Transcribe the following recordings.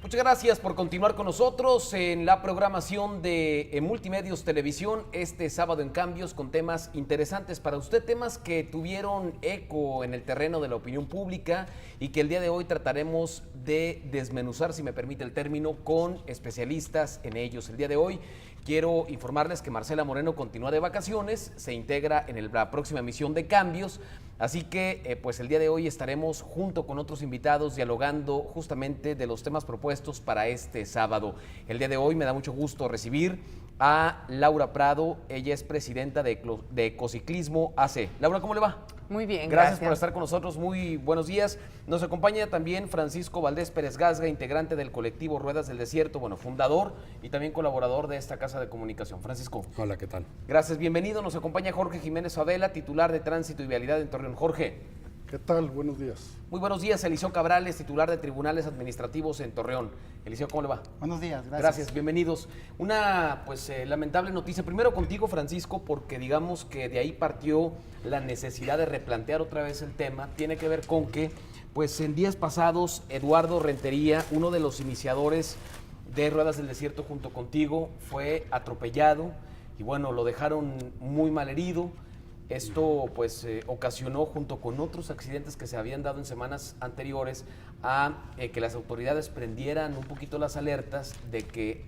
Muchas gracias por continuar con nosotros en la programación de Multimedios Televisión este sábado en Cambios con temas interesantes para usted, temas que tuvieron eco en el terreno de la opinión pública y que el día de hoy trataremos de desmenuzar, si me permite el término, con especialistas en ellos. El día de hoy quiero informarles que Marcela Moreno continúa de vacaciones, se integra en la próxima emisión de Cambios, así que pues el día de hoy estaremos junto con otros invitados dialogando justamente de los temas propuestos para este sábado. El día de hoy me da mucho gusto recibir a Laura Prado, ella es presidenta de Ecociclismo AC. Laura, ¿cómo le va? Muy bien, Gracias por estar con nosotros, muy buenos días. Nos acompaña también Francisco Valdés Pérez Gasga, integrante del colectivo Ruedas del Desierto, fundador y también colaborador de esta casa de comunicación. Francisco. Hola, ¿qué tal? Gracias, bienvenido. Nos acompaña Jorge Jiménez Favela, titular de Tránsito y Vialidad en Torreón. Jorge. ¿Qué tal? Buenos días. Muy buenos días, Eliseo Cabrales, titular de Tribunales Administrativos en Torreón. Eliseo, ¿cómo le va? Buenos días, gracias. Gracias, bienvenidos. Una lamentable noticia, primero contigo, Francisco, porque digamos que de ahí partió la necesidad de replantear otra vez el tema. Tiene que ver con que, pues en días pasados, Eduardo Rentería, uno de los iniciadores de Ruedas del Desierto junto contigo, fue atropellado y bueno, lo dejaron muy mal herido. Esto pues ocasionó, junto con otros accidentes que se habían dado en semanas anteriores, a que las autoridades prendieran un poquito las alertas de que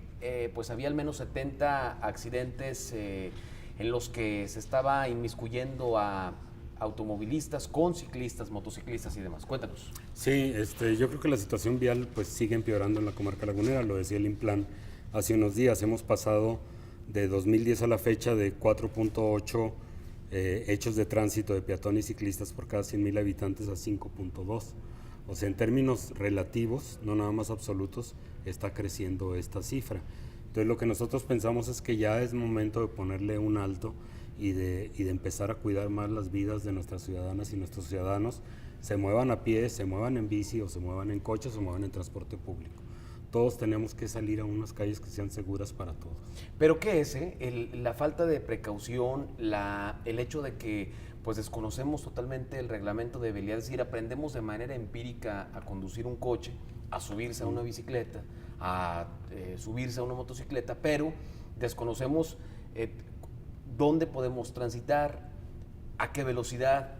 pues había al menos 70 accidentes en los que se estaba inmiscuyendo a automovilistas con ciclistas, motociclistas y demás. Cuéntanos. Sí, yo creo que la situación vial pues sigue empeorando en la comarca lagunera, lo decía el Implan hace unos días. Hemos pasado de 2010 a la fecha de 4.8 hechos de tránsito de peatones y ciclistas por cada 100,000 habitantes a 5.2. O sea, en términos relativos, no nada más absolutos, está creciendo esta cifra. Entonces, lo que nosotros pensamos es que ya es momento de ponerle un alto y de empezar a cuidar más las vidas de nuestras ciudadanas y nuestros ciudadanos, se muevan a pie, se muevan en bici o se muevan en coches o se muevan en transporte público. Todos tenemos que salir a unas calles que sean seguras para todos. ¿Pero qué es? La falta de precaución, el hecho de que pues desconocemos totalmente el reglamento de vialidad, es decir, aprendemos de manera empírica a conducir un coche, a subirse a una bicicleta, a subirse a una motocicleta, pero desconocemos dónde podemos transitar, a qué velocidad,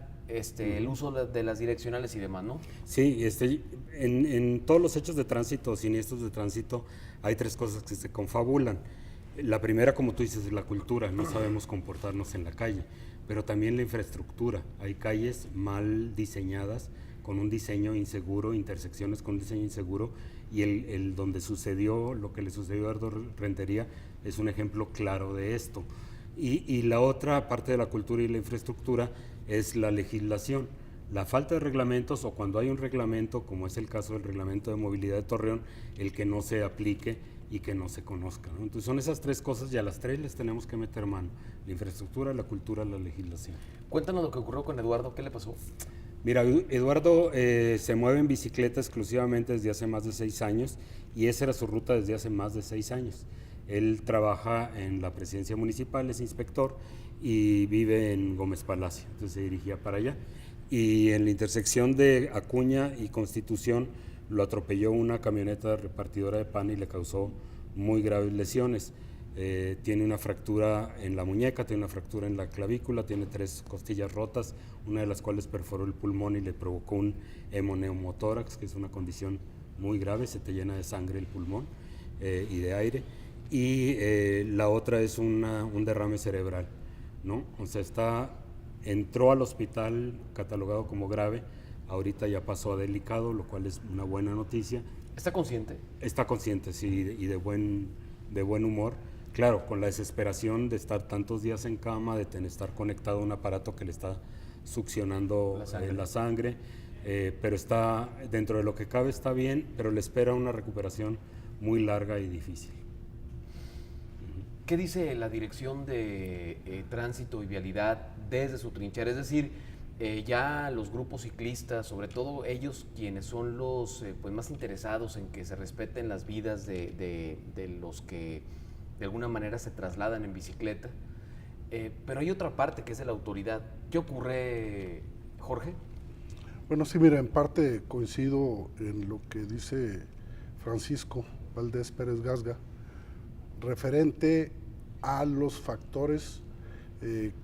el uso de las direccionales y demás, ¿no? Sí, en todos los hechos de tránsito, siniestros de tránsito, hay tres cosas que se confabulan. La primera, como tú dices, es la cultura, no sabemos comportarnos en la calle, pero también la infraestructura. Hay calles mal diseñadas, con un diseño inseguro, intersecciones con un diseño inseguro, y el donde sucedió lo que le sucedió a Eduardo Rentería es un ejemplo claro de esto. Y la otra parte de la cultura y la infraestructura es la legislación. La falta de reglamentos, o cuando hay un reglamento, como es el caso del reglamento de movilidad de Torreón, el que no se aplique y que no se conozca, ¿no? Entonces son esas tres cosas y a las tres les tenemos que meter mano: la infraestructura, la cultura, la legislación. Cuéntanos lo que ocurrió con Eduardo, ¿qué le pasó? Mira, Eduardo se mueve en bicicleta exclusivamente desde hace más de 6 años y esa era su ruta desde hace más de 6 años. Él trabaja en la presidencia municipal, es inspector y vive en Gómez Palacio, entonces se dirigía para allá. Y en la intersección de Acuña y Constitución lo atropelló una camioneta repartidora de pan y le causó muy graves lesiones. Tiene una fractura en la muñeca, tiene una fractura en la clavícula, tiene 3 costillas rotas, una de las cuales perforó el pulmón y le provocó un hemoneumotórax, que es una condición muy grave, se te llena de sangre el pulmón y de aire. Y la otra es un derrame cerebral, ¿no? O sea, entró al hospital catalogado como grave, ahorita ya pasó a delicado, lo cual es una buena noticia. ¿Está consciente? Está consciente, sí, y de buen humor. Claro, con la desesperación de estar tantos días en cama, de estar conectado a un aparato que le está succionando la sangre, pero está, dentro de lo que cabe está bien, pero le espera una recuperación muy larga y difícil. ¿Qué dice la Dirección de Tránsito y Vialidad desde su trinchera? Es decir, ya los grupos ciclistas, sobre todo ellos quienes son los pues más interesados en que se respeten las vidas de los que de alguna manera se trasladan en bicicleta, pero hay otra parte que es de la autoridad. ¿Qué ocurre, Jorge? Bueno, sí, mira, en parte coincido en lo que dice Francisco Valdés Pérez Gasga, referente a los factores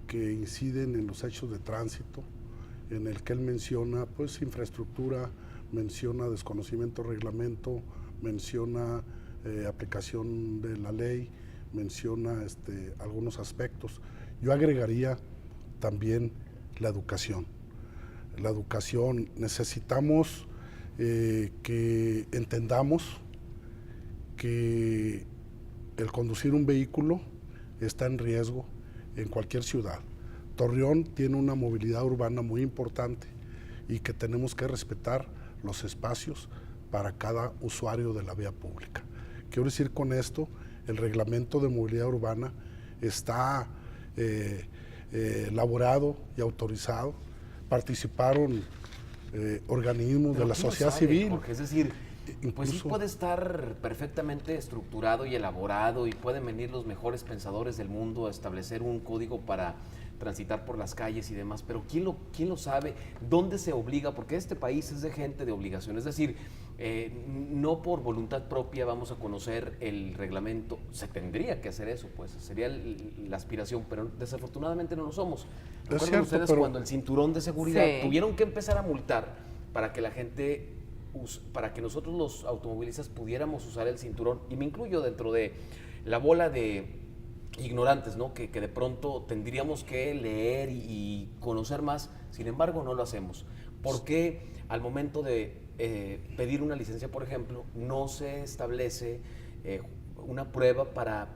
que inciden en los hechos de tránsito, en el que él menciona pues infraestructura, menciona desconocimiento de reglamento, menciona aplicación de la ley, menciona algunos aspectos. Yo agregaría también la educación. La educación, necesitamos que entendamos que el conducir un vehículo está en riesgo en cualquier ciudad. Torreón tiene una movilidad urbana muy importante y que tenemos que respetar los espacios para cada usuario de la vía pública. Quiero decir con esto, el reglamento de movilidad urbana está elaborado y autorizado. Participaron organismos de la sociedad civil. Jorge, es decir, pues sí Incluso- puede estar perfectamente estructurado y elaborado y pueden venir los mejores pensadores del mundo a establecer un código para transitar por las calles y demás, pero ¿quién lo sabe? ¿Dónde se obliga? Porque este país es de gente de obligación, es decir, no por voluntad propia vamos a conocer el reglamento, se tendría que hacer eso, pues sería la aspiración, pero desafortunadamente no lo somos. ¿Recuerdan cierto, ustedes pero- cuando el cinturón de seguridad Sí. tuvieron que empezar a multar para que la gente, para que nosotros los automovilistas pudiéramos usar el cinturón, y me incluyo dentro de la bola de ignorantes, ¿no? Que de pronto tendríamos que leer y conocer más, sin embargo no lo hacemos? ¿Por qué al momento de pedir una licencia, por ejemplo, no se establece una prueba para,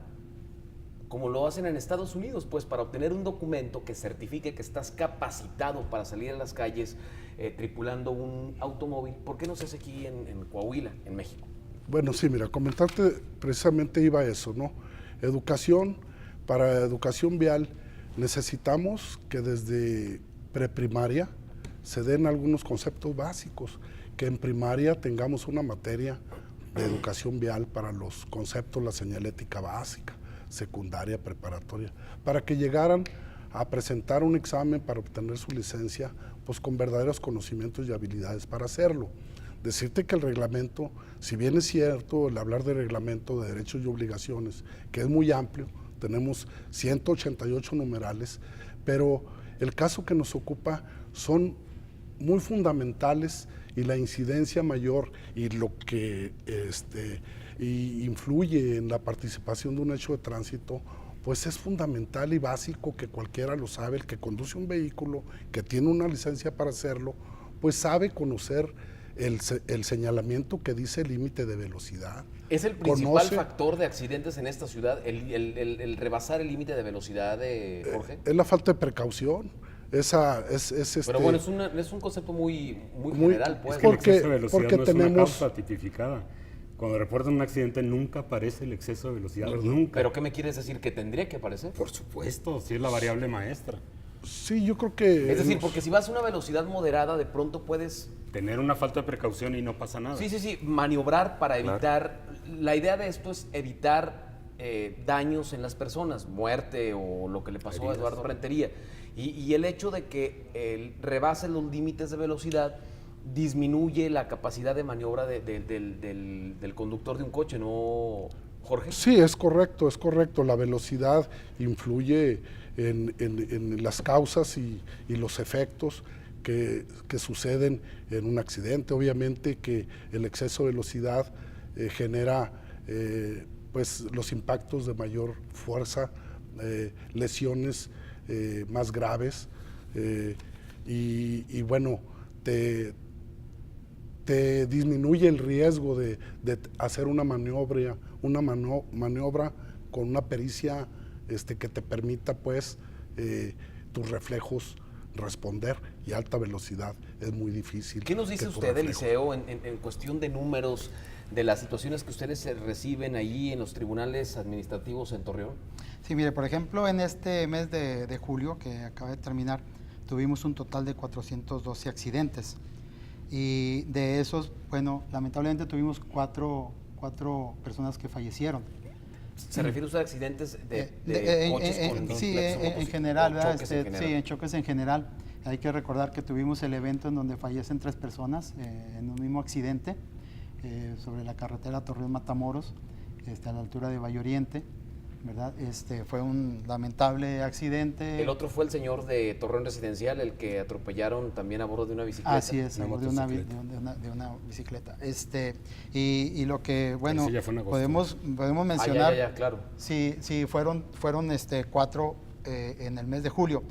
como lo hacen en Estados Unidos, pues para obtener un documento que certifique que estás capacitado para salir a las calles tripulando un automóvil? ¿Por qué no se hace aquí en Coahuila, en México? Bueno, sí, mira, comentarte precisamente iba a eso, ¿no? Educación, para educación vial necesitamos que desde preprimaria se den algunos conceptos básicos, que en primaria tengamos una materia de educación vial para los conceptos, la señalética básica, secundaria, preparatoria, para que llegaran a presentar un examen para obtener su licencia, pues con verdaderos conocimientos y habilidades para hacerlo. Decirte que el reglamento, si bien es cierto el hablar de reglamento de derechos y obligaciones, que es muy amplio, tenemos 188 numerales, pero el caso que nos ocupa son muy fundamentales y la incidencia mayor y lo que influye en la participación de un hecho de tránsito, pues es fundamental y básico que cualquiera lo sabe, el que conduce un vehículo, que tiene una licencia para hacerlo, pues sabe conocer el señalamiento que dice límite de velocidad. ¿Es el principal Conoce- factor de accidentes en esta ciudad, el rebasar el límite de velocidad, Jorge? Es la falta de precaución. Esa es Pero bueno, es un concepto muy Muy- general, pues. Es que el Porque- exceso de velocidad porque no es una tenemos- causa tipificada. Cuando reportan un accidente nunca aparece el exceso de velocidad, nunca. ¿Pero qué me quieres decir? ¿Que tendría que aparecer? Por supuesto, sí es la variable maestra. Sí, yo creo que... Es decir, porque si vas a una velocidad moderada, de pronto puedes, Tener una falta de precaución y no pasa nada. sí, maniobrar para Claro. evitar. La idea de esto es evitar daños en las personas, muerte o lo que le pasó a Heridas. Eduardo Rentería. Y el hecho de que él rebase los límites de velocidad disminuye la capacidad de maniobra del conductor de un coche, ¿no, Jorge? Sí, es correcto, es correcto. La velocidad influye en las causas y los efectos que suceden en un accidente. Obviamente que el exceso de velocidad genera pues los impactos de mayor fuerza, lesiones más graves y bueno, te disminuye el riesgo de hacer una maniobra con una pericia que te permita pues tus reflejos responder, y alta velocidad es muy difícil. ¿Qué nos dice que tus usted, reflejos- Eliseo, en cuestión de números, de las situaciones que ustedes reciben allí en los tribunales administrativos en Torreón? Sí, mire, por ejemplo, en este mes de julio, que acaba de terminar, tuvimos un total de 412 accidentes. Y de esos, bueno, lamentablemente tuvimos cuatro personas que fallecieron. ¿Se refiere usted a accidentes de coches con sí, reflexos en general, o ¿verdad? choques en general? Sí, en choques en general. Hay que recordar que tuvimos el evento en donde fallecen 3 personas en un mismo accidente. sobre la carretera Torreón-Matamoros, a la altura de Valle Oriente, ¿verdad? Fue un lamentable accidente. El otro fue el señor de Torreón Residencial, el que atropellaron también a bordo de una bicicleta. Así es, a bordo de una bicicleta. Y lo que, bueno, ya fue en agosto. podemos mencionar, ya, claro. sí, fueron 4 en el mes de julio.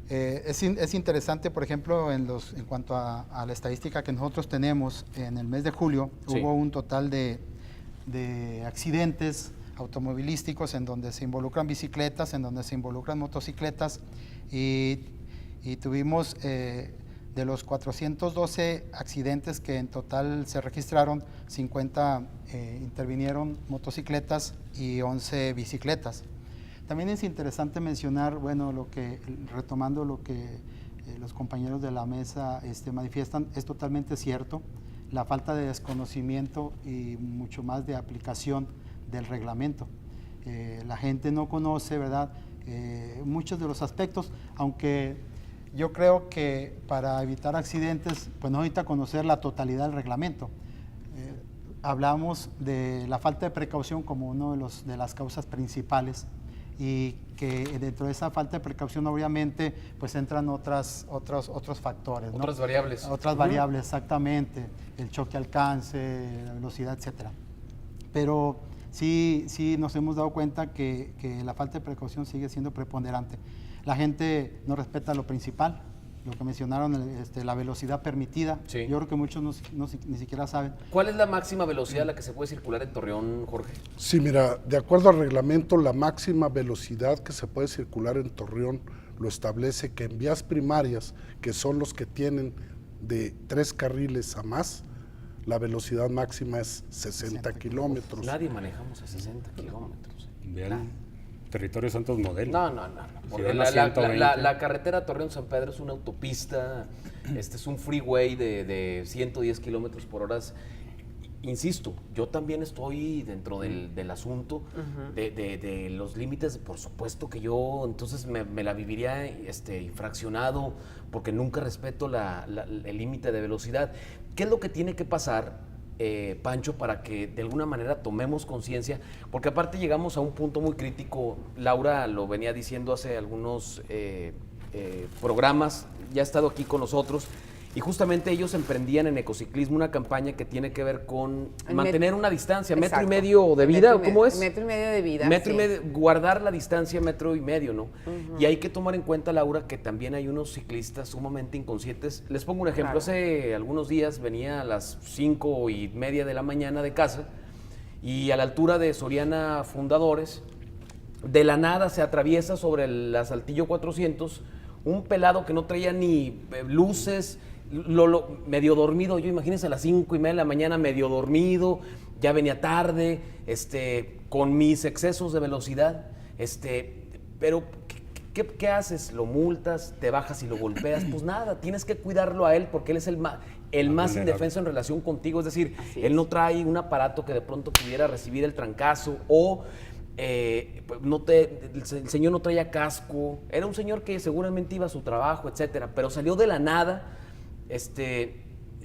Es interesante, por ejemplo, en cuanto a la estadística que nosotros tenemos, en el mes de julio Sí. hubo un total de accidentes automovilísticos en donde se involucran bicicletas, en donde se involucran motocicletas, y tuvimos de los 412 accidentes que en total se registraron, 50 intervinieron motocicletas y 11 bicicletas. También es interesante mencionar, bueno, retomando lo que los compañeros de la mesa manifiestan, es totalmente cierto, la falta de desconocimiento y mucho más de aplicación del reglamento. La gente no conoce, ¿verdad?, muchos de los aspectos, aunque yo creo que para evitar accidentes, pues no necesita conocer la totalidad del reglamento. Hablamos de la falta de precaución como una de las causas principales, y que dentro de esa falta de precaución obviamente pues entran otros factores, ¿no? Otras variables. Otras variables, exactamente, el choque alcance, la velocidad, etcétera. Pero sí nos hemos dado cuenta que la falta de precaución sigue siendo preponderante. La gente no respeta lo principal, lo que mencionaron, la velocidad permitida. Sí. Yo creo que muchos ni siquiera saben. ¿Cuál es la máxima velocidad a la que se puede circular en Torreón, Jorge? Sí, mira, de acuerdo al reglamento, la máxima velocidad que se puede circular en Torreón lo establece que en vías primarias, que son los que tienen de 3 carriles a más, la velocidad máxima es 60 kilómetros. Nadie manejamos a 60 kilómetros. Vean, territorio Santos Modelo. No. Porque van a 120. la carretera Torreón-San Pedro es una autopista, es un freeway de 110 kilómetros por hora. Insisto, yo también estoy dentro del asunto de los límites. Por supuesto que yo entonces me la viviría infraccionado porque nunca respeto el límite de velocidad. ¿Qué es lo que tiene que pasar, Pancho, para que de alguna manera tomemos conciencia? Porque aparte llegamos a un punto muy crítico. Laura lo venía diciendo hace algunos programas, ya ha estado aquí con nosotros, y justamente ellos emprendían en ecociclismo una campaña que tiene que ver con mantener una distancia, Exacto. metro y medio de vida, ¿cómo es? Metro y medio de vida. Metro y sí. medio, guardar la distancia metro y medio, ¿no? Y hay que tomar en cuenta, Laura, que también hay unos ciclistas sumamente inconscientes. Les pongo un ejemplo. Claro. Hace algunos días venía a las 5:30 de la mañana de casa y a la altura de Soriana Fundadores, de la nada se atraviesa sobre el Asaltillo 400 un pelado que no traía ni luces, medio dormido. Yo imagínense a las 5:30 de la mañana medio dormido, ya venía tarde, con mis excesos de velocidad, pero ¿qué haces? ¿Lo multas? ¿Te bajas y lo golpeas? Pues nada, tienes que cuidarlo a él porque él es el más indefenso en relación contigo. Es decir, él no trae un aparato que de pronto pudiera recibir el trancazo o el señor no traía casco. Era un señor que seguramente iba a su trabajo, etcétera, pero salió de la nada.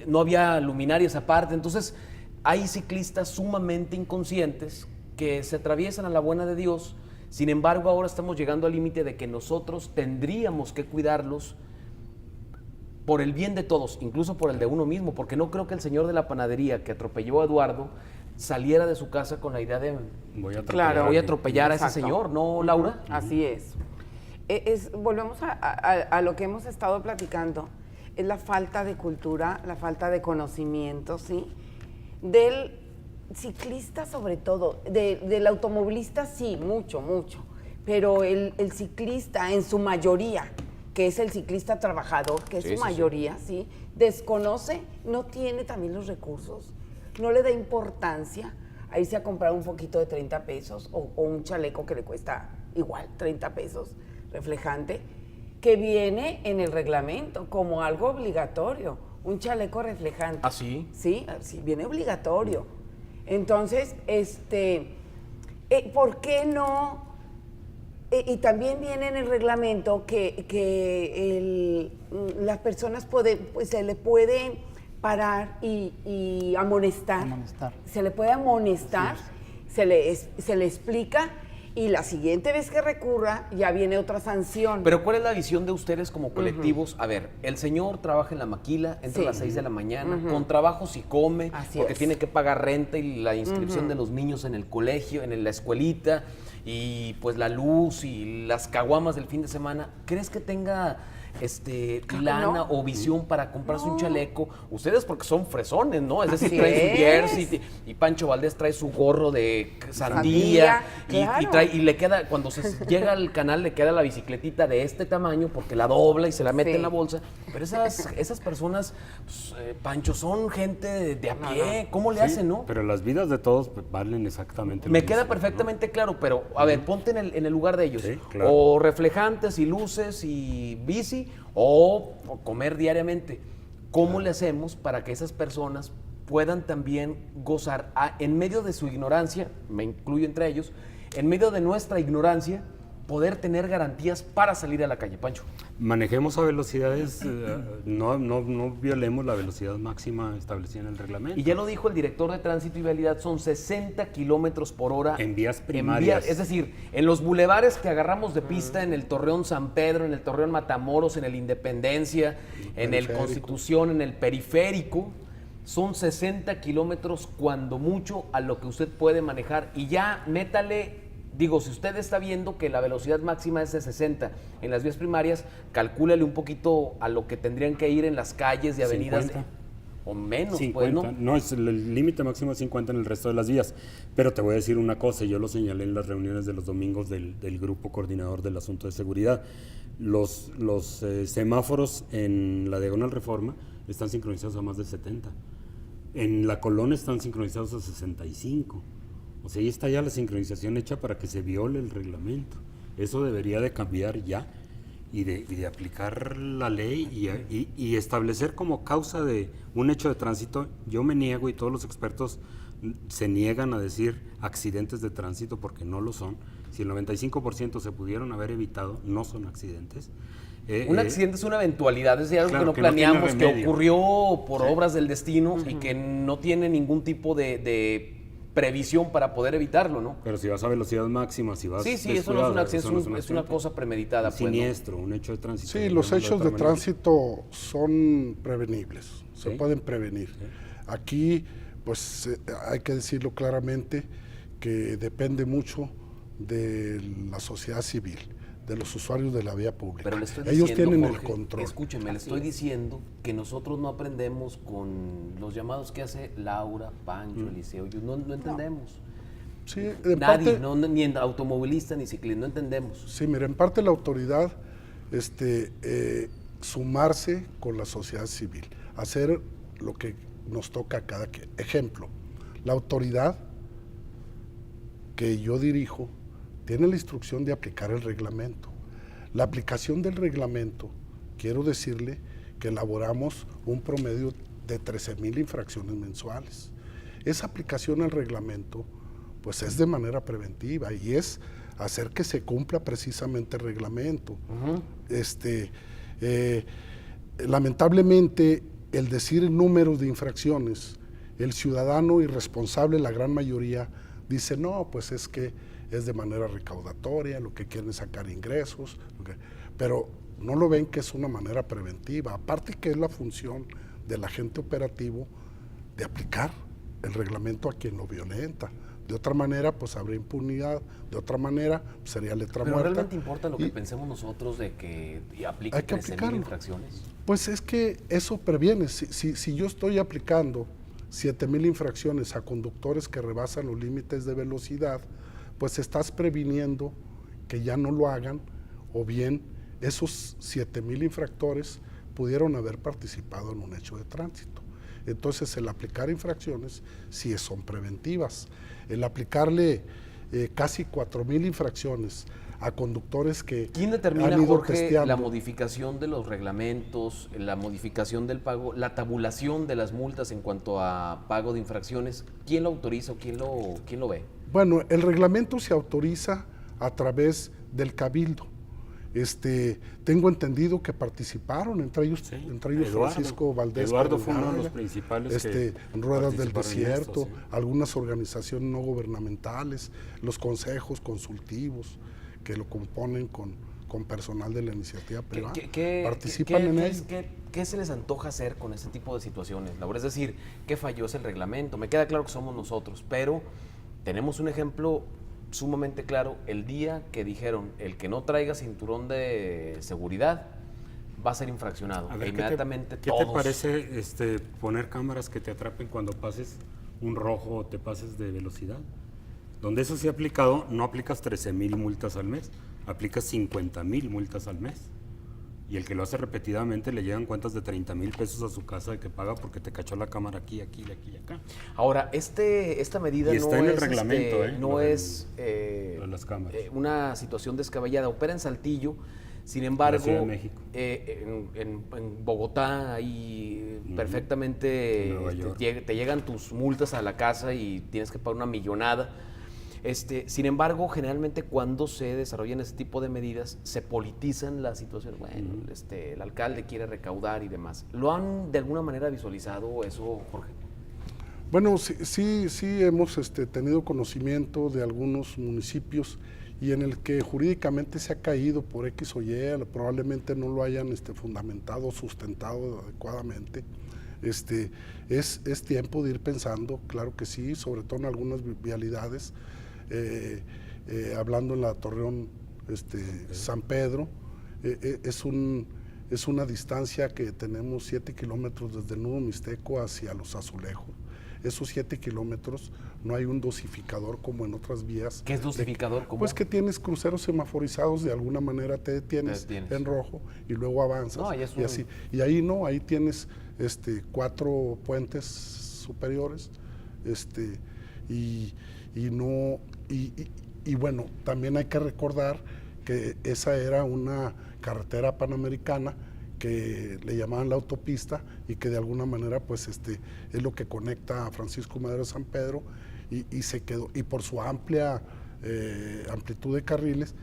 No había luminarias aparte. Entonces hay ciclistas sumamente inconscientes que se atraviesan a la buena de Dios. Sin embargo, ahora estamos llegando al límite de que nosotros tendríamos que cuidarlos por el bien de todos, incluso por el de uno mismo, porque no creo que el señor de la panadería que atropelló a Eduardo saliera de su casa con la idea de Voy a Claro. voy a atropellar a ese Exacto. señor, ¿no, Laura? Así es. Volvemos a lo que hemos estado platicando. Es la falta de cultura, la falta de conocimiento, ¿sí? Del ciclista sobre todo, del automovilista sí, mucho, pero el ciclista en su mayoría, que es el ciclista trabajador, que es Sí, su mayoría, ¿sí? Desconoce, no tiene también los recursos, no le da importancia a irse a comprar un foquito de 30 pesos o un chaleco que le cuesta igual 30 pesos, reflejante, que viene en el reglamento como algo obligatorio, un chaleco reflejante. ¿Ah, sí? Sí, viene obligatorio. Entonces, ¿por qué no? Y también viene en el reglamento que las personas se le puede parar y amonestar. Amonestar. Se le puede amonestar, se le explica y la siguiente vez que recurra ya viene otra sanción. Pero ¿cuál es la visión de ustedes como colectivos? A ver, el señor trabaja en la maquila, entra a las 6 de la mañana, con trabajo sí come, Así porque es. tiene que pagar renta y la inscripción de los niños en el colegio, en la escuelita, y pues la luz y las caguamas del fin de semana. ¿Crees que tenga Claro lana no. o visión para comprarse un chaleco? Ustedes porque son fresones, ¿no? Es decir, Así traen su es. jersey y Pancho Valdés trae su gorro de sandía Claro. y le queda, cuando se llega al canal le queda la bicicletita de este tamaño porque la dobla y se la mete Sí. en la bolsa. Pero esas personas, pues, Pancho, son gente de a pie. ¿Cómo le hacen, no? Pero las vidas de todos pues, valen exactamente lo Me mismo, queda ¿no? perfectamente claro, pero a ver, ponte en el lugar de ellos. Sí, claro. O reflejantes y luces y bici, o comer diariamente. ¿Cómo le hacemos para que esas personas puedan también gozar, en medio de su ignorancia, me incluyo entre ellos, en medio de nuestra ignorancia, poder tener garantías para salir a la calle, Pancho? Manejemos a velocidades, no violemos la velocidad máxima establecida en el reglamento. Y ya lo dijo el director de Tránsito y Vialidad, son 60 kilómetros por hora. En vías primarias. Es decir, en los bulevares que agarramos de pista, en el Torreón San Pedro, en el Torreón Matamoros, en el Independencia, en el periférico. Constitución, en el Periférico, son 60 kilómetros cuando mucho a lo que usted puede manejar. Y ya métale, digo, si usted está viendo que la velocidad máxima es de 60 en las vías primarias, calcúlele un poquito a lo que tendrían que ir en las calles y avenidas. 50. O menos, 50, pues, ¿no? no, es el límite máximo es 50 en el resto de las vías. Pero te voy a decir una cosa, yo lo señalé en las reuniones de los domingos del grupo coordinador del asunto de seguridad. Los semáforos en la Diagonal Reforma están sincronizados a más de 70. En la Colón están sincronizados a 65. O sea, ahí está ya la sincronización hecha para que se viole el reglamento. Eso debería de cambiar ya y de aplicar la ley y establecer como causa de un hecho de tránsito. Yo me niego y todos los expertos se niegan a decir accidentes de tránsito porque no lo son. Si el 95% se pudieron haber evitado, no son accidentes. Un accidente es una eventualidad, es algo claro, que no que no tiene planeamos, que remedio. ocurrió por obras del destino y que no tiene ningún tipo de previsión para poder evitarlo, ¿no? Pero si vas a velocidad máxima, si vas Sí, eso no es un descuidado, accidente, eso no es una accidente. cosa premeditada. Un pues, ¿no? siniestro, un hecho de tránsito. Sí, los llamémoslo hechos otra de manera. tránsito son prevenibles, se Sí. pueden prevenir. Aquí, pues hay que decirlo claramente que depende mucho de la sociedad civil, de los usuarios de la vía pública. Pero le estoy Ellos diciendo, tienen Jorge, el control. Escúcheme, le estoy diciendo que nosotros no aprendemos con los llamados que hace Laura, Pancho, Eliseo, no entendemos. Sí, en Nadie, parte, ni en automovilista ni ciclista, no entendemos. sí, mira, en parte la autoridad sumarse con la sociedad civil, hacer lo que nos toca a cada quien. Ejemplo, la autoridad que yo dirijo tiene la instrucción de aplicar el reglamento. La aplicación del reglamento, quiero decirle que elaboramos un promedio de 13,000 infracciones mensuales. Esa aplicación al reglamento, pues es de manera preventiva y es hacer que se cumpla precisamente el reglamento. Lamentablemente, el decir números de infracciones, el ciudadano irresponsable, la gran mayoría, dice, no, pues es que es de manera recaudatoria, lo que quieren es sacar ingresos, pero no lo ven que es una manera preventiva, aparte que es la función del agente operativo de aplicar el reglamento a quien lo violenta. De otra manera, pues habría impunidad, de otra manera, pues, sería letra Pero muerta. ¿realmente importa lo que Y- pensemos nosotros de que aplique Hay que 13,000 aplicarlo. infracciones? Pues es que eso previene. Si yo estoy aplicando 7,000 infracciones a conductores que rebasan los límites de velocidad, pues estás previniendo que ya no lo hagan, o bien esos 7,000 infractores pudieron haber participado en un hecho de tránsito. Entonces, el aplicar infracciones sí son preventivas. El aplicarle casi 4,000 infracciones a conductores que ¿Quién determina, han ido Jorge, testeando. la modificación de los reglamentos, la modificación del pago, la tabulación de las multas en cuanto a pago de infracciones? ¿Quién lo autoriza o quién lo ve? Bueno, el reglamento se autoriza a través del cabildo. Tengo entendido que participaron, entre ellos Eduardo. Francisco Valdés. Eduardo fue uno de los Carolina, principales que Ruedas del participaron en Desierto, esto, sí. algunas organizaciones no gubernamentales, los consejos consultivos que lo componen con personal de la iniciativa privada. Participan en ello. ¿Qué se les antoja hacer con ese tipo de situaciones, Laura? Es decir, ¿qué falló? ¿Es el reglamento? Me queda claro que somos nosotros, pero tenemos un ejemplo sumamente claro. El día que dijeron, el que no traiga cinturón de seguridad va a ser infraccionado. A ver, inmediatamente ¿qué te parece poner cámaras que te atrapen cuando pases un rojo o te pases de velocidad? Donde eso sí ha aplicado, no aplicas 13,000 multas al mes, aplicas 50,000 multas al mes. Y el que lo hace repetidamente le llegan cuentas de 30,000 pesos a su casa de que paga porque te cachó la cámara aquí, aquí, aquí y acá. Ahora, esta medida Y está no en el es, reglamento, no lo de es las cámaras. una situación descabellada. Opera en Saltillo, sin En embargo, la Ciudad de México. En Bogotá ahí perfectamente En Nueva York. te llegan tus multas a la casa y tienes que pagar una millonada. Sin embargo, generalmente cuando se desarrollan ese tipo de medidas, se politizan las situaciones. Bueno, el alcalde quiere recaudar y demás. ¿Lo han de alguna manera visualizado eso, Jorge? Bueno, sí hemos tenido conocimiento de algunos municipios y en el que jurídicamente se ha caído por X o Y, probablemente no lo hayan fundamentado, sustentado adecuadamente. Es tiempo de ir pensando, claro que sí, sobre todo en algunas vialidades. Hablando en la Torreón San Pedro, es una distancia que tenemos 7 kilómetros desde el nudo Mixteco hacia Los Azulejos. Esos 7 kilómetros no hay un dosificador como en otras vías. ¿Qué es dosificador? ¿Cómo? Pues que tienes cruceros semaforizados, de alguna manera te detienes en rojo y luego avanzas. No, y así. Y ahí no, ahí tienes 4 puentes superiores, y bueno, también hay que recordar que esa era una carretera panamericana que le llamaban la autopista y que de alguna manera pues es lo que conecta a Francisco Madero a San Pedro y se quedó, y por su amplia amplitud de carriles,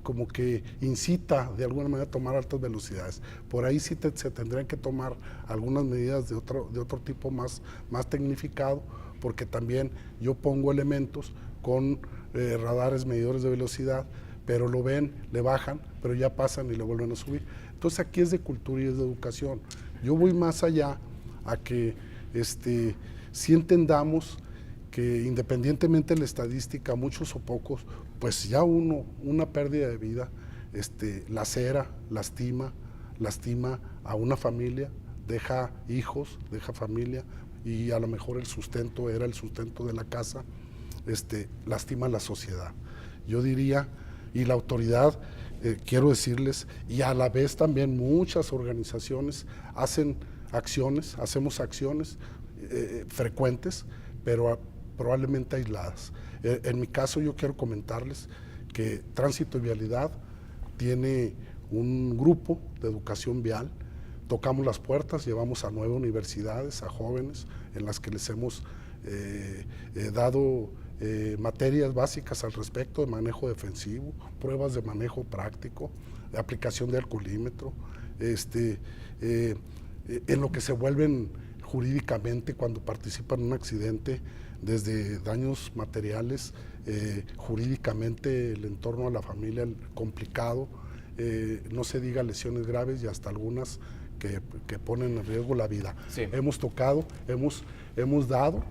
como que incita de alguna manera a tomar altas velocidades. Por ahí sí se tendrían que tomar algunas medidas de otro tipo más tecnificado, porque también yo pongo elementos con radares medidores de velocidad, pero lo ven, le bajan, pero ya pasan y le vuelven a subir. Entonces aquí es de cultura y es de educación. Yo voy más allá a que sí entendamos que independientemente de la estadística, muchos o pocos, pues ya una pérdida de vida lacera, lastima a una familia, deja hijos, deja familia, y a lo mejor el sustento era el sustento de la casa, lastima a la sociedad. Yo diría, y la autoridad, quiero decirles, y a la vez también muchas organizaciones hacemos acciones frecuentes, pero probablemente aisladas. En mi caso yo quiero comentarles que Tránsito y Vialidad tiene un grupo de educación vial. Tocamos las puertas, llevamos a 9 universidades, a jóvenes, en las que les hemos dado materias básicas al respecto de manejo defensivo, pruebas de manejo práctico, de aplicación de alcoholímetro, en lo que se vuelven jurídicamente cuando participan en un accidente, desde daños materiales, jurídicamente el entorno a la familia complicado, no se diga lesiones graves y hasta algunas que ponen en riesgo la vida. Sí. Hemos tocado, hemos dado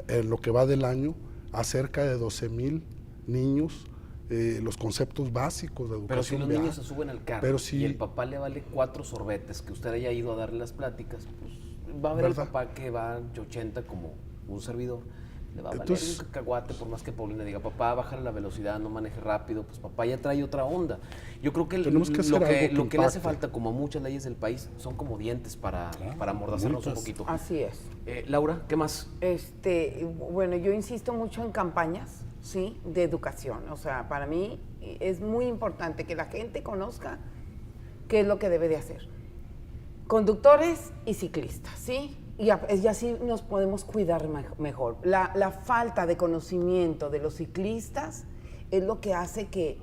en lo que va del año a cerca de 12,000 niños los conceptos básicos de educación. Pero si los vial. niños se suben al carro Pero si, y el papá le vale 4 sorbetes, que usted haya ido a darle las pláticas, pues va a ver ¿verdad? el papá que va a 80 como un servidor. Le va a valer Entonces, un cacahuate, por más que Paulina diga, papá, bájale la velocidad, no maneje rápido, pues papá ya trae otra onda. Yo creo que Tenemos que hacer algo que lo que le hace impacte. falta, como a muchas leyes del país, son como dientes para amordazarnos un multas. poquito. Así es. Laura, ¿qué más? Bueno, yo insisto mucho en campañas, ¿sí?, de educación. O sea, para mí es muy importante que la gente conozca qué es lo que debe de hacer. Conductores y ciclistas, ¿sí? Y así nos podemos cuidar mejor. La falta de conocimiento de los ciclistas es lo que hace que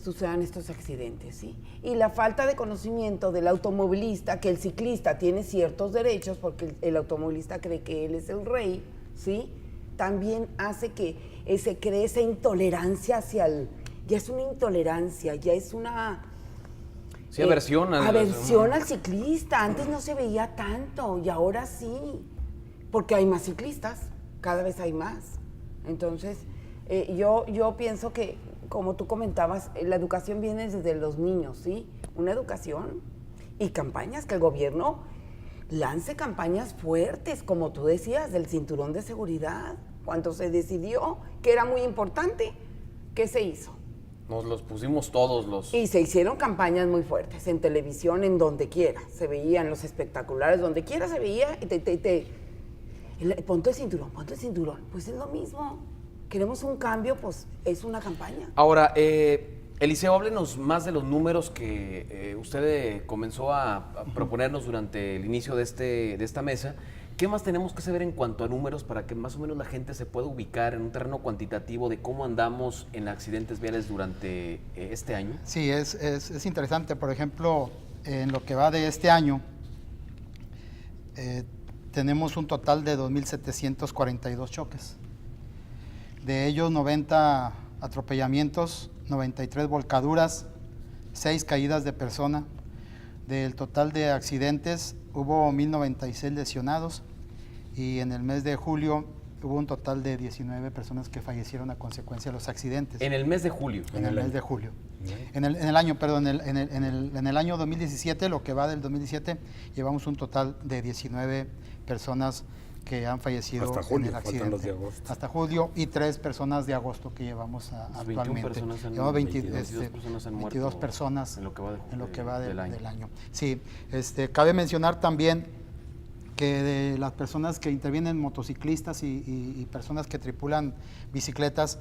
sucedan estos accidentes, ¿sí? Y la falta de conocimiento del automovilista, que el ciclista tiene ciertos derechos porque el automovilista cree que él es el rey, ¿sí? También hace que se cree esa intolerancia hacia el... Ya es una intolerancia, ya es una... Sí, aversión al ciclista. Antes no se veía tanto y ahora sí, porque hay más ciclistas, cada vez hay más. Entonces, yo pienso que, como tú comentabas, la educación viene desde los niños, ¿sí? Una educación y campañas, que el gobierno lance campañas fuertes, como tú decías, del cinturón de seguridad. Cuando se decidió que era muy importante, ¿qué se hizo? Nos los pusimos todos los... Y se hicieron campañas muy fuertes, en televisión, en donde quiera. Se veían los espectaculares, donde quiera se veía y ponte el cinturón, ponte el cinturón. Pues es lo mismo. Queremos un cambio, pues es una campaña. Ahora, Eliseo, háblenos más de los números que usted comenzó a proponernos durante el inicio de esta mesa. ¿Qué más tenemos que saber en cuanto a números para que más o menos la gente se pueda ubicar en un terreno cuantitativo de cómo andamos en accidentes viales durante este año? Sí, es interesante. Por ejemplo, en lo que va de este año, tenemos un total de 2.742 choques. De ellos, 90 atropellamientos, 93 volcaduras, 6 caídas de persona. Del total de accidentes, hubo 1.096 lesionados y en el mes de julio hubo un total de 19 personas que fallecieron a consecuencia de los accidentes. En el mes de julio. En el mes de julio. En el año, perdón, en el año 2017, lo que va del 2017, llevamos un total de 19 personas que han fallecido hasta julio, en el accidente. faltan los de agosto. Hasta julio, y 3 personas de agosto que llevamos actualmente. 21 personas han, Llevamos 22 personas han 22 muerto personas en lo que va, en lo que va del año. año. Sí, cabe mencionar también que de las personas que intervienen, motociclistas y personas que tripulan bicicletas,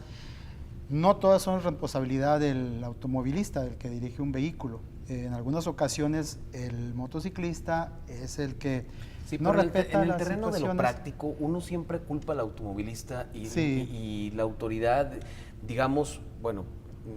no todas son responsabilidad del automovilista, del que dirige un vehículo. En algunas ocasiones el motociclista es el que Sí, no pero respeta en el las terreno de lo situaciones. práctico, uno siempre culpa al automovilista y, Sí. y la autoridad, digamos, bueno,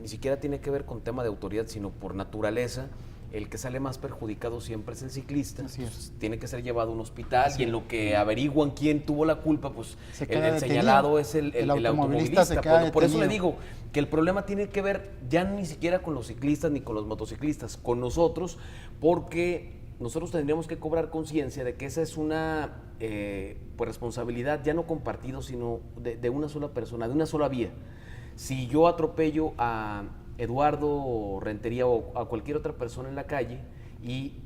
ni siquiera tiene que ver con tema de autoridad, sino por naturaleza, el que sale más perjudicado siempre es el ciclista. Así es. Pues, tiene que ser llevado a un hospital Sí. y en lo que averiguan quién tuvo la culpa, pues Se el queda detenido. señalado es el El automovilista automovilista. se queda Por eso le detenido. digo que el problema tiene que ver ya ni siquiera con los ciclistas ni con los motociclistas, con nosotros, porque nosotros tendríamos que cobrar conciencia de que esa es una pues responsabilidad ya no compartida, sino de una sola persona, de una sola vía. Si yo atropello a Eduardo Rentería o a cualquier otra persona en la calle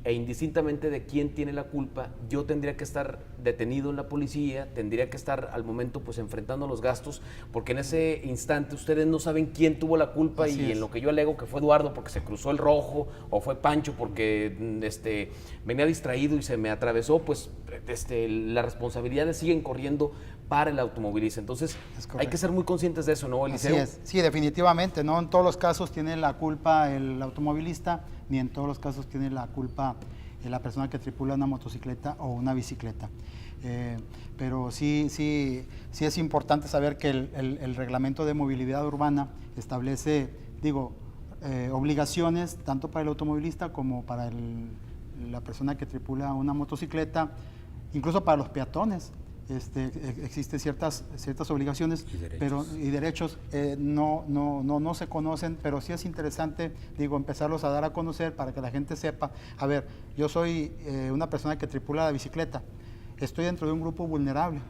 e indistintamente de quién tiene la culpa, yo tendría que estar detenido en la policía, tendría que estar al momento pues enfrentando los gastos, porque en ese instante ustedes no saben quién tuvo la culpa. Así Y es. en lo que yo alego que fue Eduardo porque se cruzó el rojo, o fue Pancho porque venía distraído y se me atravesó, pues las responsabilidades siguen corriendo para el automovilista. Entonces Es hay correcto. que ser muy conscientes de eso, ¿no, Eliseo? Así es, sí, definitivamente, no en todos los casos tiene la culpa el automovilista, ni en todos los casos tiene la culpa la persona que tripula una motocicleta o una bicicleta. Pero sí es importante saber que el reglamento de movilidad urbana establece, obligaciones tanto para el automovilista como para la persona que tripula una motocicleta, incluso para los peatones. Existen ciertas obligaciones Y derechos. no se conocen, pero sí es interesante, empezarlos a dar a conocer para que la gente sepa. A ver, yo soy una persona que tripula la bicicleta, estoy dentro de un grupo vulnerable,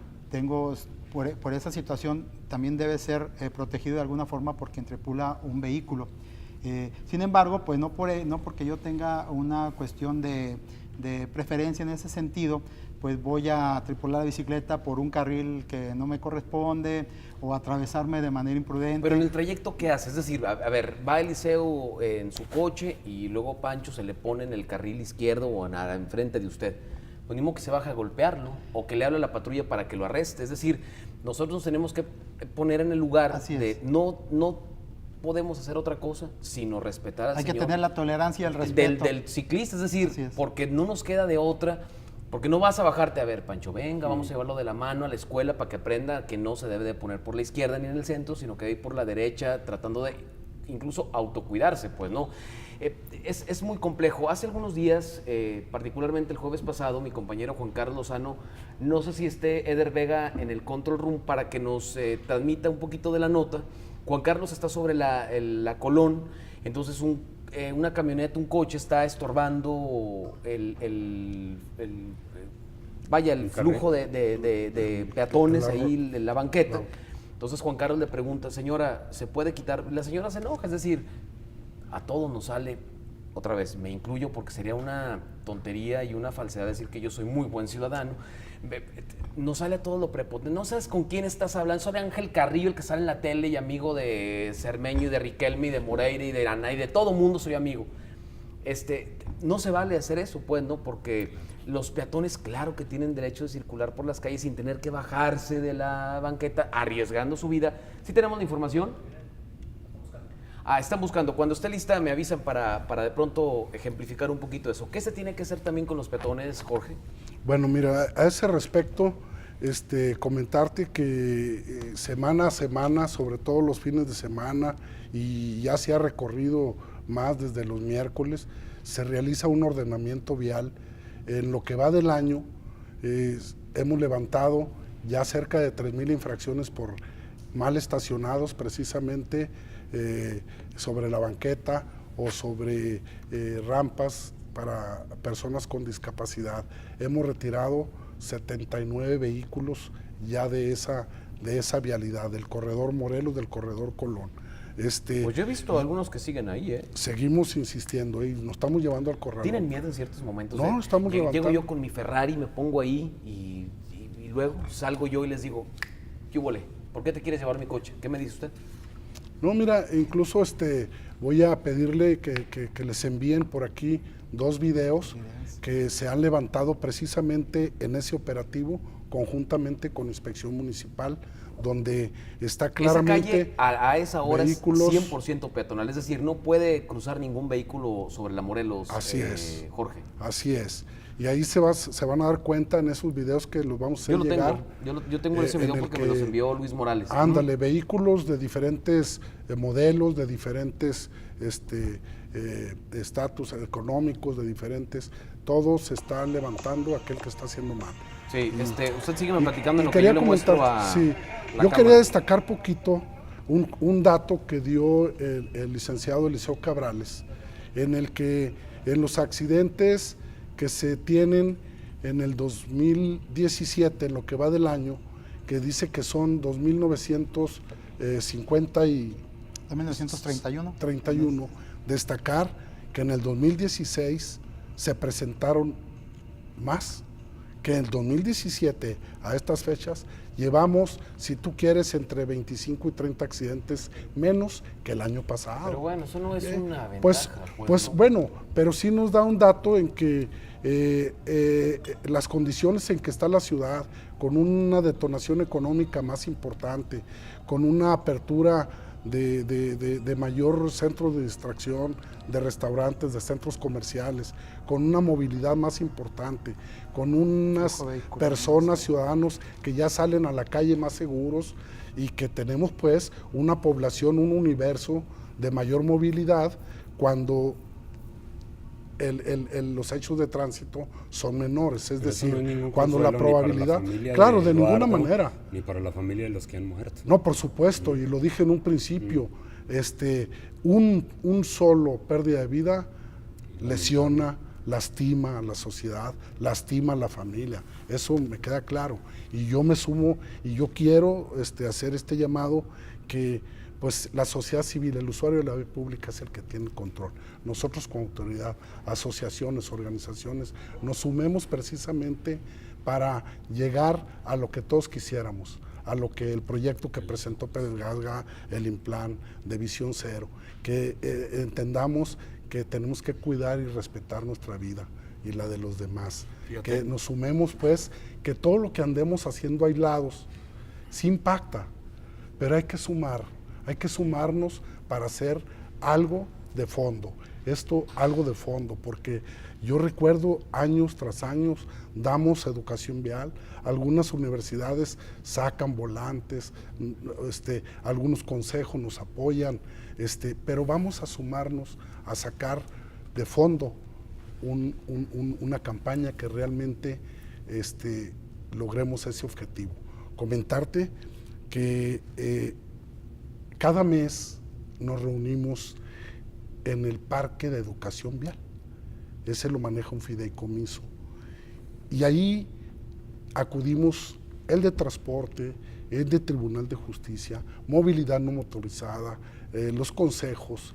por esa situación también debe ser protegido de alguna forma por quien tripula un vehículo. Sin embargo, pues no porque yo tenga una cuestión de preferencia en ese sentido, pues voy a tripular la bicicleta por un carril que no me corresponde o atravesarme de manera imprudente. Pero en el trayecto, ¿qué hace? Es decir, a ver, va Eliseo en su coche y luego Pancho se le pone en el carril izquierdo o enfrente de usted. Pues ni modo que se baja a golpearlo o que le hable a la patrulla para que lo arreste. Es decir, nosotros nos tenemos que poner en el lugar Así de es. no podemos hacer otra cosa sino respetar al Hay que señor tener la tolerancia y el respeto. del ciclista, es decir, Así es. porque no nos queda de otra. Porque no vas a bajarte, a ver, Pancho, venga, vamos a llevarlo de la mano a la escuela para que aprenda que no se debe de poner por la izquierda ni en el centro, sino que debe ir por la derecha, tratando de incluso autocuidarse, pues, ¿no? Es muy complejo. Hace algunos días, particularmente el jueves pasado, mi compañero Juan Carlos Lozano, no sé si esté Eder Vega en el control room para que nos transmita un poquito de la nota. Juan Carlos está sobre la Colón, entonces una camioneta, un coche está estorbando el flujo de peatones ahí en la banqueta. Claro. Entonces Juan Carlos le pregunta, señora, ¿se puede quitar? La señora se enoja, es decir, a todos nos sale, otra vez, me incluyo porque sería una tontería y una falsedad decir que yo soy muy buen ciudadano, nos sale a todos lo prepotente. No sabes con quién estás hablando, soy Ángel Carrillo, el que sale en la tele y amigo de Cermeño y de Riquelme y de Moreira y de Ana y de todo mundo soy amigo. No se vale hacer eso, pues, ¿no? Porque los peatones, claro que tienen derecho de circular por las calles sin tener que bajarse de la banqueta, arriesgando su vida. ¿Sí tenemos la información? Están buscando. Cuando esté lista me avisan para de pronto ejemplificar un poquito eso. ¿Qué se tiene que hacer también con los peatones, Jorge? Bueno, mira, a ese respecto, comentarte que semana a semana, sobre todo los fines de semana, y ya se ha recorrido más desde los miércoles, se realiza un ordenamiento vial. En lo que va del año, hemos levantado ya cerca de 3,000 infracciones por mal estacionados, precisamente sobre la banqueta o sobre rampas para personas con discapacidad. Hemos retirado 79 vehículos ya de esa vialidad, del corredor Morelos, del corredor Colón. Pues yo he visto algunos que siguen ahí, ¿eh? Seguimos insistiendo y nos estamos llevando al corredor. ¿Tienen miedo en ciertos momentos? No, estamos levantando. Llego yo con mi Ferrari, me pongo ahí y luego salgo yo y les digo, ¿qué huele? ¿Por qué te quieres llevar mi coche? ¿Qué me dice usted? No, mira, incluso voy a pedirle que les envíen por aquí 2 videos que se han levantado precisamente en ese operativo conjuntamente con Inspección Municipal, donde está claramente esa calle a esa hora vehículos, es 100% peatonal, es decir, no puede cruzar ningún vehículo sobre la Morelos, Así es. Jorge. Así es. Y ahí se van a dar cuenta en esos videos que los vamos a hacer llegar. Yo tengo ese video porque me los envió Luis Morales. Ándale, vehículos de diferentes modelos, de diferentes estatus económicos, de diferentes, todos se están levantando aquel que está haciendo mal. Sí, usted sigue platicando en lo que quería yo le muestro comentar, a sí, la yo cámara. quería destacar poquito un dato que dio el licenciado Eliseo Cabrales, en el que en los accidentes que se tienen en el 2017, en lo que va del año, que dice que son 2,950 y 1931. 31, destacar que en el 2016 se presentaron más, que en el 2017 a estas fechas llevamos, si tú quieres, entre 25 y 30 accidentes menos que el año pasado. Pero bueno, eso no es una ventaja. Pues ¿no? bueno, pero sí nos da un dato en que las condiciones en que está la ciudad, con una detonación económica más importante, con una apertura de mayor centro de distracción, de restaurantes, de centros comerciales, con una movilidad más importante, con unas personas, ciudadanos que ya salen a la calle más seguros y que tenemos pues una población, un universo de mayor movilidad cuando los hechos de tránsito son menores, es Pero eso decir, no es ningún cuando la consuelo ni para probabilidad, familia claro, de Eduardo, ninguna manera. Ni para la familia de los que han muerto. No, por supuesto, y lo dije en un principio, un solo pérdida de vida lesiona, lastima a la sociedad, lastima a la familia, eso me queda claro. Y yo me sumo y yo quiero hacer este llamado que pues la sociedad civil, el usuario de la vía pública es el que tiene el control. Nosotros como autoridad, asociaciones, organizaciones, nos sumemos precisamente para llegar a lo que todos quisiéramos, a lo que el proyecto que presentó Pérez Gasga, el Implan de Visión Cero, que entendamos que tenemos que cuidar y respetar nuestra vida y la de los demás. Fíjate. Que nos sumemos pues, que todo lo que andemos haciendo aislados sí impacta, pero hay que sumarnos para hacer algo de fondo. Algo de fondo, porque yo recuerdo años tras años damos educación vial, algunas universidades sacan volantes, algunos consejos nos apoyan, pero vamos a sumarnos a sacar de fondo una campaña que realmente logremos ese objetivo. Comentarte que cada mes nos reunimos en el Parque de Educación Vial. Ese lo maneja un fideicomiso. Y ahí acudimos el de transporte, el de Tribunal de Justicia, movilidad no motorizada, los consejos,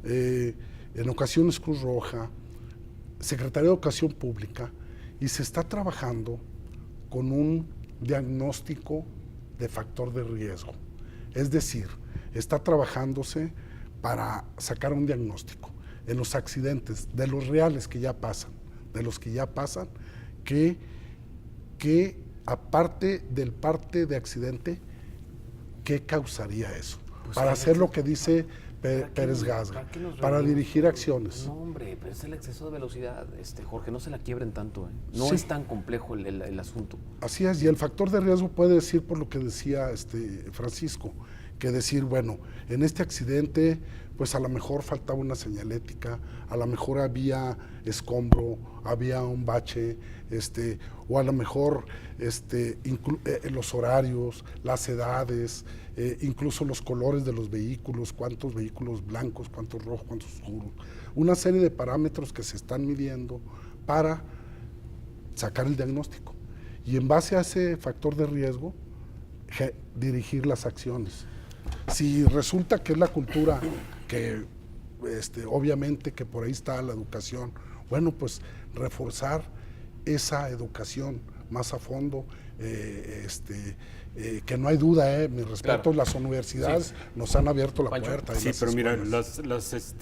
en ocasiones Cruz Roja, Secretaría de Educación Pública, y se está trabajando con un diagnóstico de factor de riesgo. Es decir, está trabajándose para sacar un diagnóstico en los accidentes, de los reales que ya pasan, que aparte del parte de accidente, ¿qué causaría eso? Pues para hacer lo que dice Pérez Gasga, para dirigir acciones. No, hombre, pero es el exceso de velocidad, Jorge, no se la quiebren tanto, No Sí. es tan complejo el asunto. Así es, y el factor de riesgo puede decir, por lo que decía Francisco, que decir, bueno, en este accidente, pues a lo mejor faltaba una señalética, a lo mejor había escombro, había un bache, o a lo mejor los horarios, las edades, incluso los colores de los vehículos, cuántos vehículos blancos, cuántos rojos, cuántos oscuros, una serie de parámetros que se están midiendo para sacar el diagnóstico. Y en base a ese factor de riesgo, dirigir las acciones. Si resulta que es la cultura, que obviamente que por ahí está la educación, bueno, pues reforzar esa educación más a fondo, que no hay duda, mi respeto, Claro. las universidades Sí. nos han abierto la Pancho. puerta. y Sí, las pero mira, escuelas.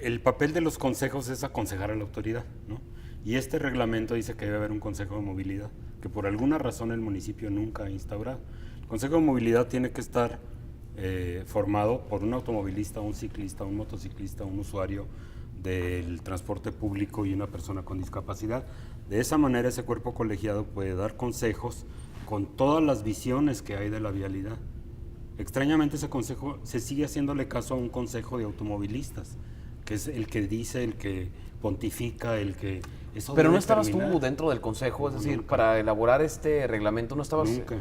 el papel de los consejos es aconsejar a la autoridad, ¿no? Y este reglamento dice que debe haber un consejo de movilidad, que por alguna razón el municipio nunca ha instaurado. El consejo de movilidad tiene que estar formado por un automovilista, un ciclista, un motociclista, un usuario del transporte público y una persona con discapacidad. De esa manera ese cuerpo colegiado puede dar consejos con todas las visiones que hay de la vialidad. Extrañamente ese consejo se sigue haciéndole caso a un consejo de automovilistas, que es el que dice, el que pontifica, el que... Eso Pero debe no estabas terminar. tú dentro del consejo, es No, decir, nunca. para elaborar este reglamento no estabas... Nunca.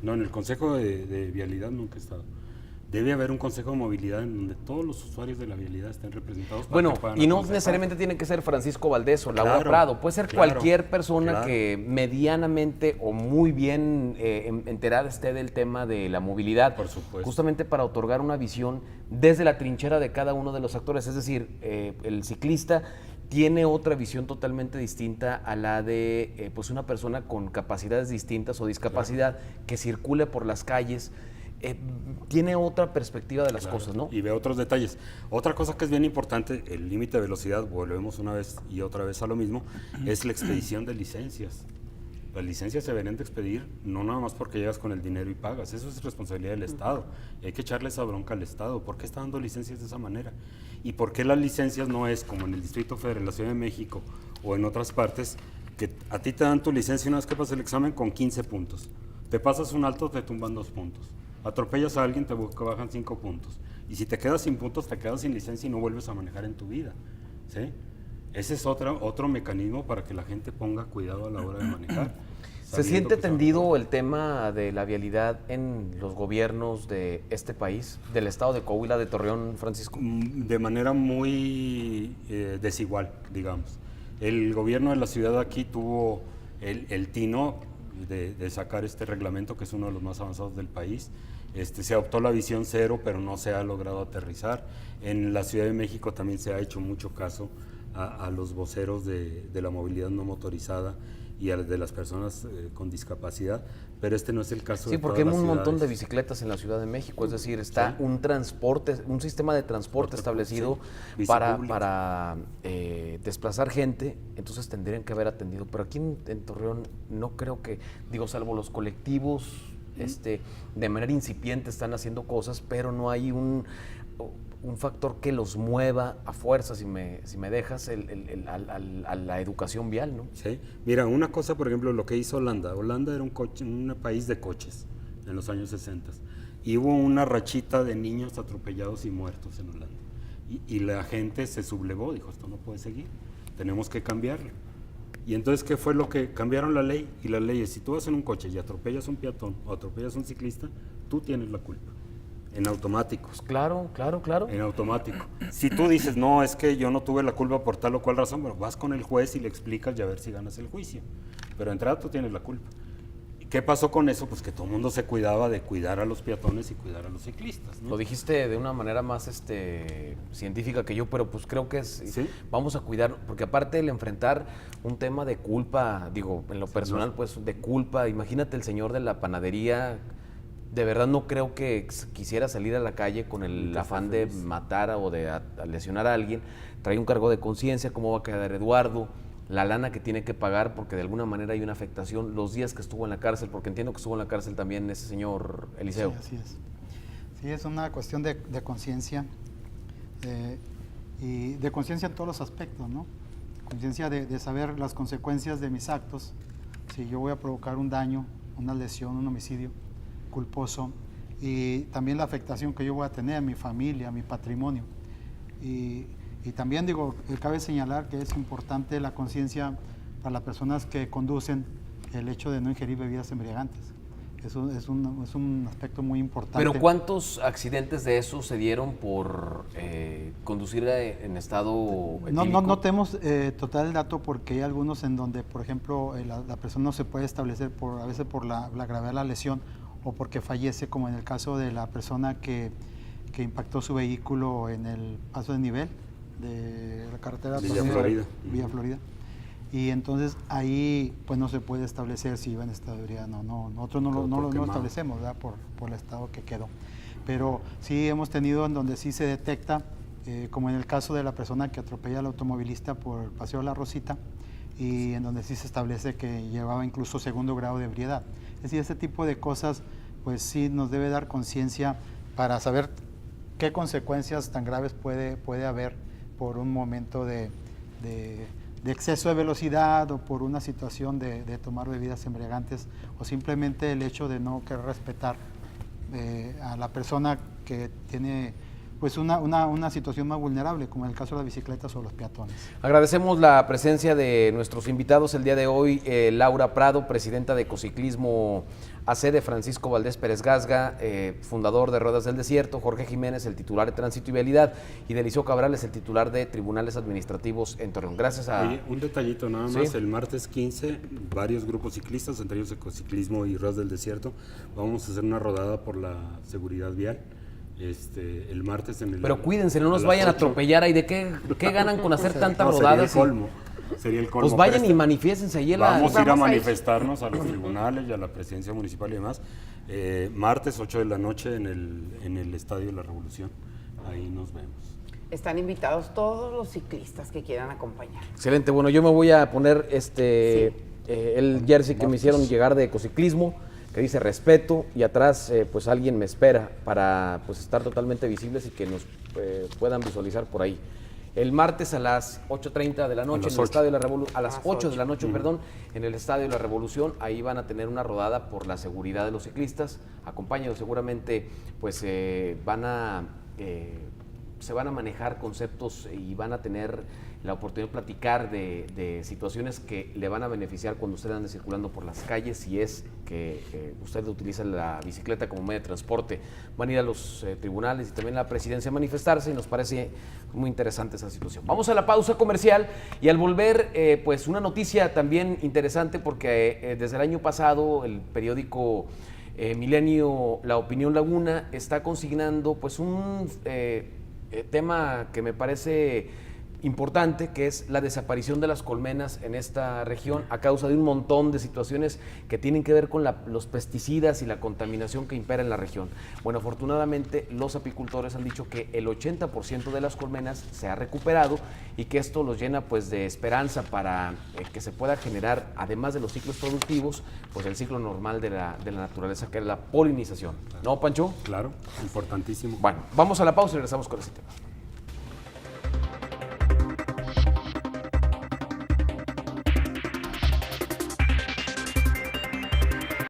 No, en el consejo de vialidad nunca he estado. Debe haber un consejo de movilidad en donde todos los usuarios de la vialidad estén representados. Para Bueno, que puedan y no aconsejar. necesariamente tiene que ser Francisco Valdés o Laura Claro, Prado, puede ser claro, cualquier persona claro. que medianamente o muy bien enterada esté del tema de la movilidad. Por supuesto. Justamente para otorgar una visión desde la trinchera de cada uno de los actores. Es decir, el ciclista tiene otra visión totalmente distinta a la de pues una persona con capacidades distintas o discapacidad que circule por las calles. Tiene otra perspectiva de las Claro, cosas, ¿no? Y ve otros detalles. Otra cosa que es bien importante, el límite de velocidad, volvemos una vez y otra vez a lo mismo, es la expedición de licencias. Las licencias se deberían de expedir no nada más porque llegas con el dinero y pagas, eso es responsabilidad del Estado. Y hay que echarle esa bronca al Estado. ¿Por qué está dando licencias de esa manera? ¿Y por qué las licencias no es como en el Distrito Federal, en la Ciudad de México o en otras partes, que a ti te dan tu licencia una vez que pasas el examen con 15 puntos? Te pasas un alto, te tumban 2 puntos. Atropellas a alguien, te bajan 5 puntos. Y si te quedas sin puntos, te quedas sin licencia y no vuelves a manejar en tu vida. ¿Sí? Ese es otro mecanismo para que la gente ponga cuidado a la hora de manejar. ¿Se siente tendido el tema de la vialidad en los gobiernos de este país, del estado de Coahuila, de Torreón, Francisco? De manera muy desigual, digamos. El gobierno de la ciudad aquí tuvo el tino de sacar este reglamento, que es uno de los más avanzados del país. Se adoptó la visión cero, pero no se ha logrado aterrizar. En la Ciudad de México también se ha hecho mucho caso a los voceros de la movilidad no motorizada y de las personas con discapacidad, pero este no es el caso. Sí, de porque hay todas un las montón de ciudades. bicicletas en la Ciudad de México, es decir, está Sí. un sistema de transporte establecido Sí, para bicipúblico. desplazar gente, entonces tendrían que haber atendido. Pero aquí en Torreón no creo que, digo, salvo los colectivos, de manera incipiente están haciendo cosas, pero no hay un factor que los mueva a fuerza, si me dejas, a la educación vial, ¿no? Sí. Mira, una cosa, por ejemplo, lo que hizo Holanda. Holanda era un país de coches en los años 60. y hubo una rachita de niños atropellados y muertos en Holanda. Y la gente se sublevó, dijo, esto no puede seguir, tenemos que cambiarlo. Y entonces, ¿qué fue lo que cambiaron la ley? Y la ley es, si tú vas en un coche y atropellas a un peatón o atropellas a un ciclista, tú tienes la culpa. En automático. Claro. En automático. Si tú dices, no, es que yo no tuve la culpa por tal o cual razón, bueno, vas con el juez y le explicas y a ver si ganas el juicio. Pero de entrada tú tienes la culpa. ¿Y qué pasó con eso? Pues que todo el mundo se cuidaba de cuidar a los peatones y cuidar a los ciclistas, ¿no? Lo dijiste de una manera más científica que yo, pero pues creo que ¿Sí? vamos a cuidar, porque aparte el enfrentar un tema de culpa, digo, en lo personal, pues de culpa, imagínate el señor de la panadería, de verdad no creo que quisiera salir a la calle con el afán de matar o de lesionar a alguien, trae un cargo de conciencia, cómo va a quedar Eduardo, la lana que tiene que pagar, porque de alguna manera hay una afectación, los días que estuvo en la cárcel, porque entiendo que estuvo en la cárcel también ese señor Eliseo. Sí, así es. Sí, es una cuestión de conciencia, y de conciencia en todos los aspectos, ¿no? Conciencia de saber las consecuencias de mis actos. Si yo voy a provocar un daño, una lesión, un homicidio culposo, y también la afectación que yo voy a tener a mi familia, a mi patrimonio. Y también digo, cabe señalar que es importante la conciencia para las personas que conducen, el hecho de no ingerir bebidas embriagantes. Eso es un aspecto muy importante. Pero ¿cuántos accidentes de esos se dieron por conducir en estado etílico? No tenemos total el dato, porque hay algunos en donde, por ejemplo, la persona no se puede establecer a veces por la gravedad de la lesión o porque fallece, como en el caso de la persona que impactó su vehículo en el paso de nivel de la carretera Villa Florida. Y entonces ahí pues no se puede establecer si iba en estado de ebriedad. Nosotros no lo establecemos, ¿verdad? Por el estado que quedó. Pero sí hemos tenido en donde sí se detecta, como en el caso de la persona que atropella al automovilista por el Paseo de la Rosita, y en donde sí se establece que llevaba incluso segundo grado de ebriedad. Es decir, este tipo de cosas pues sí nos debe dar conciencia para saber qué consecuencias tan graves puede haber por un momento de exceso de velocidad o por una situación de tomar bebidas embriagantes, o simplemente el hecho de no querer respetar a la persona que tiene pues una situación más vulnerable, como en el caso de las bicicletas o los peatones. Agradecemos la presencia de nuestros invitados el día de hoy, Laura Prado, presidenta de Ecociclismo AC, de Francisco Valdés Pérez Gasga, fundador de Ruedas del Desierto, Jorge Jiménez, el titular de Tránsito y Vialidad, y de Eliseo Cabrales, el titular de Tribunales Administrativos en Torreón. Gracias a... Oye, un detallito nada más, el martes 15, varios grupos ciclistas, entre ellos Ecociclismo y Ruedas del Desierto, vamos a hacer una rodada por la seguridad vial. El martes en el... Pero cuídense, no nos vayan a atropellar ahí. ¿De qué ganan con hacer tanta rodada? Sería el colmo. Pues vayan y manifiéstense ahí. Vamos a ir a manifestarnos a los tribunales y a la presidencia municipal y demás. Martes 8 de la noche en el Estadio de la Revolución. Ahí nos vemos. Están invitados todos los ciclistas que quieran acompañar. Excelente. Bueno, yo me voy a poner el jersey que me hicieron llegar de Ecociclismo, que dice respeto, y atrás pues alguien me espera para pues estar totalmente visibles y que nos puedan visualizar por ahí. El martes a las 8:30 de la noche en el Estadio de la Revolución, a las 8 de la noche, perdón, en el Estadio de la Revolución, ahí van a tener una rodada por la seguridad de los ciclistas, acompañados seguramente, pues se van a manejar conceptos y van a tener la oportunidad de platicar de situaciones que le van a beneficiar cuando usted ande circulando por las calles, si es que usted utiliza la bicicleta como medio de transporte. Van a ir a los tribunales y también a la presidencia a manifestarse, y nos parece muy interesante esa situación. Vamos a la pausa comercial, y al volver, pues una noticia también interesante, porque desde el año pasado el periódico Milenio, La Opinión Laguna, está consignando pues un tema que me parece importante, que es la desaparición de las colmenas en esta región a causa de un montón de situaciones que tienen que ver con los pesticidas y la contaminación que impera en la región. Bueno, afortunadamente los apicultores han dicho que el 80% de las colmenas se ha recuperado, y que esto los llena pues de esperanza para que se pueda generar, además de los ciclos productivos, pues el ciclo normal de la naturaleza, que es la polinización. ¿No, Pancho? Claro, importantísimo. Bueno, vamos a la pausa y regresamos con ese tema.